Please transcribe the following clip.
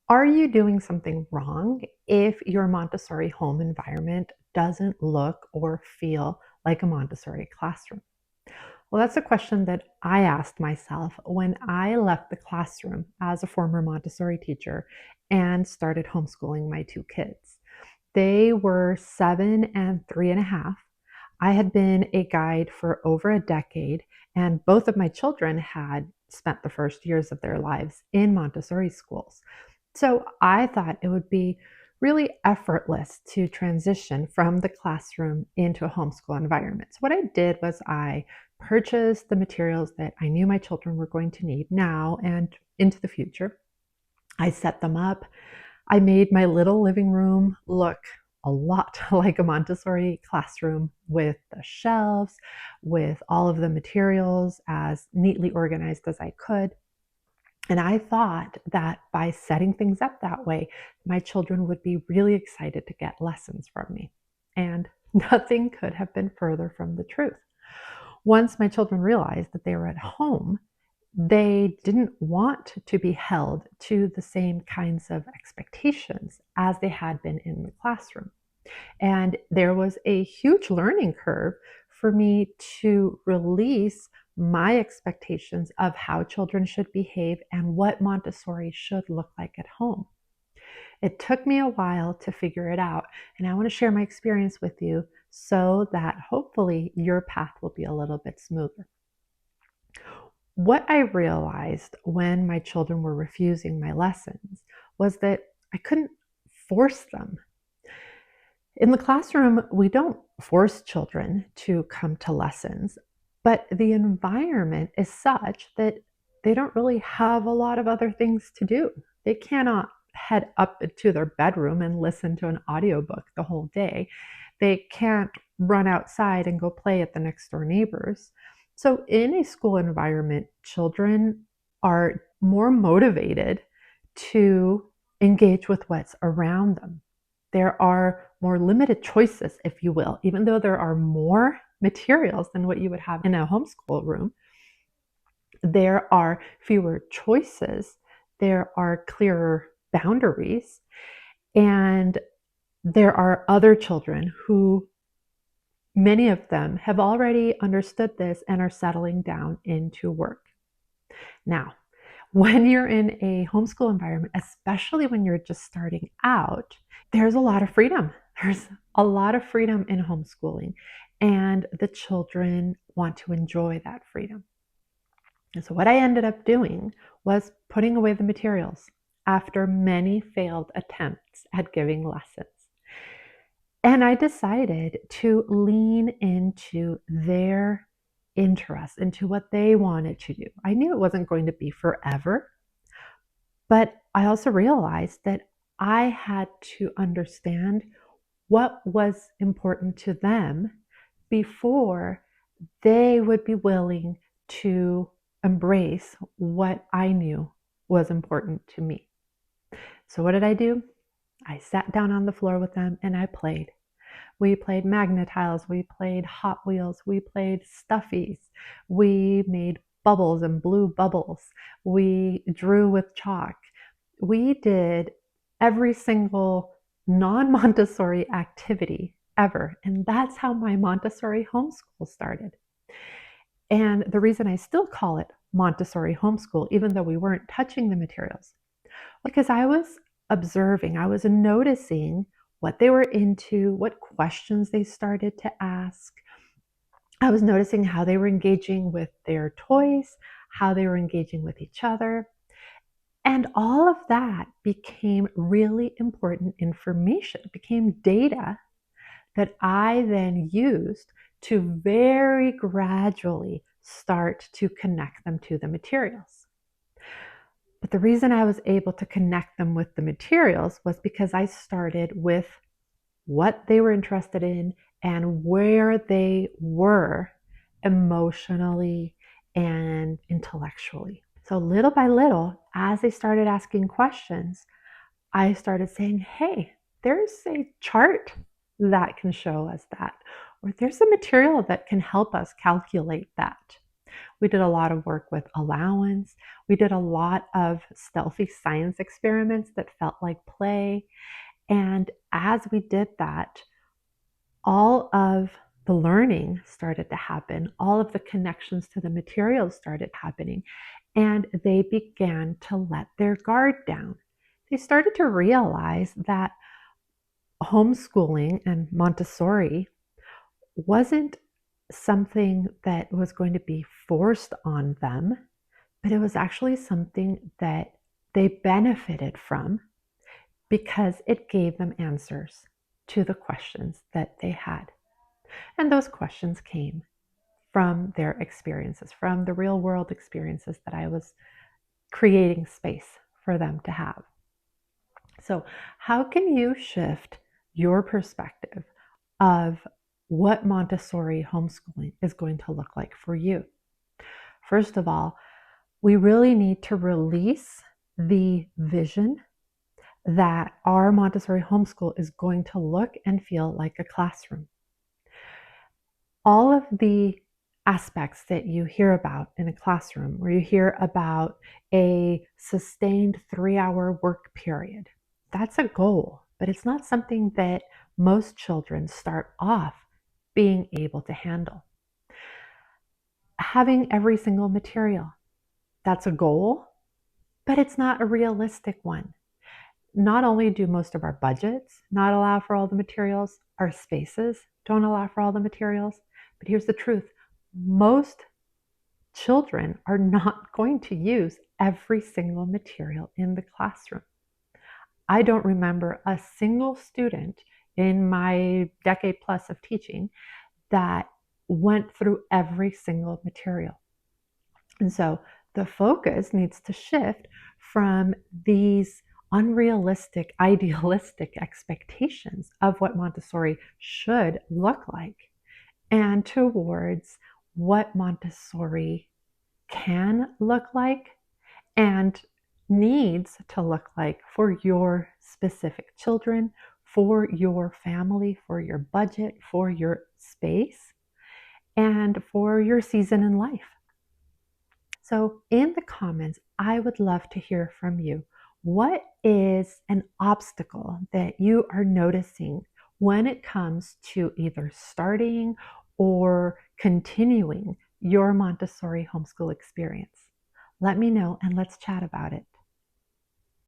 Are you doing something wrong if your Montessori home environment doesn't look or feel like a Montessori classroom? Well, that's a question that I asked myself when I left the classroom as a former Montessori teacher and started homeschooling my two kids. They were 7 and 3.5. I had been a guide for over a decade, and both of my children had spent the first years of their lives in Montessori schools. So I thought it would be really effortless to transition from the classroom into a homeschool environment. So what I did was I purchased the materials that I knew my children were going to need now and into the future. I set them up. I made my little living room look a lot like a Montessori classroom with the shelves, with all of the materials as neatly organized as I could. And I thought that by setting things up that way, my children would be really excited to get lessons from me. And nothing could have been further from the truth. Once my children realized that they were at home, they didn't want to be held to the same kinds of expectations as they had been in the classroom. And there was a huge learning curve for me to release my expectations of how children should behave and what Montessori should look like at home. It took me a while to figure it out, and I want to share my experience with you so that hopefully your path will be a little bit smoother. What I realized when my children were refusing my lessons was that I couldn't force them. In the classroom, we don't force children to come to lessons, but the environment is such that they don't really have a lot of other things to do. They cannot head up to their bedroom and listen to an audiobook the whole day. They can't run outside and go play at the next door neighbors. So, in a school environment, children are more motivated to engage with what's around them. There are more limited choices, if you will, even though there are more materials than what you would have in a homeschool room. There are fewer choices, there are clearer boundaries, and there are other children who, many of them, have already understood this and are settling down into work. Now, when you're in a homeschool environment, especially when you're just starting out, there's a lot of freedom. There's a lot of freedom in homeschooling, and the children want to enjoy that freedom. And so, what I ended up doing was putting away the materials after many failed attempts at giving lessons. And I decided to lean into their interests, into what they wanted to do. I knew it wasn't going to be forever, but I also realized that I had to understand what was important to them before they would be willing to embrace what I knew was important to me. So, what did I do? I sat down on the floor with them and I played. We played Magnetiles, we played Hot Wheels, we played Stuffies, we made bubbles and blew bubbles, we drew with chalk. We did every single non Montessori activity ever. And that's how my Montessori homeschool started. And the reason I still call it Montessori homeschool, even though we weren't touching the materials, because I was observing, I was noticing what they were into, what questions they started to ask. I was noticing how they were engaging with their toys, how they were engaging with each other. And all of that became really important information. It became data that I then used to very gradually start to connect them to the materials. But the reason I was able to connect them with the materials was because I started with what they were interested in and where they were emotionally and intellectually. So little by little, as they started asking questions, I started saying, hey, there's a chart that can show us that, or there's a material that can help us calculate that. We did a lot of work with allowance. We did a lot of stealthy science experiments that felt like play. And as we did that, all of the learning started to happen, all of the connections to the materials started happening, and they began to let their guard down. They started to realize that homeschooling and Montessori wasn't something that was going to be forced on them, but it was actually something that they benefited from because it gave them answers to the questions that they had. And those questions came from their experiences, from the real world experiences that I was creating space for them to have. So, how can you shift your perspective of what Montessori homeschooling is going to look like for you? First of all, we really need to release the vision that our Montessori homeschool is going to look and feel like a classroom. All of the aspects that you hear about in a classroom, where you hear about a sustained 3-hour work period, that's a goal, but it's not something that most children start off being able to handle. Having every single material, that's a goal, but it's not a realistic one. Not only do most of our budgets not allow for all the materials, our spaces don't allow for all the materials, but here's the truth. Most children are not going to use every single material in the classroom. I don't remember a single student in my decade plus of teaching that went through every single material. And so the focus needs to shift from these unrealistic, idealistic expectations of what Montessori should look like and towards what Montessori can look like and needs to look like for your specific children, for your family, for your budget, for your space, and for your season in life. So, in the comments, I would love to hear from you. What is an obstacle that you are noticing when it comes to either starting or continuing your Montessori homeschool experience? Let me know and let's chat about it.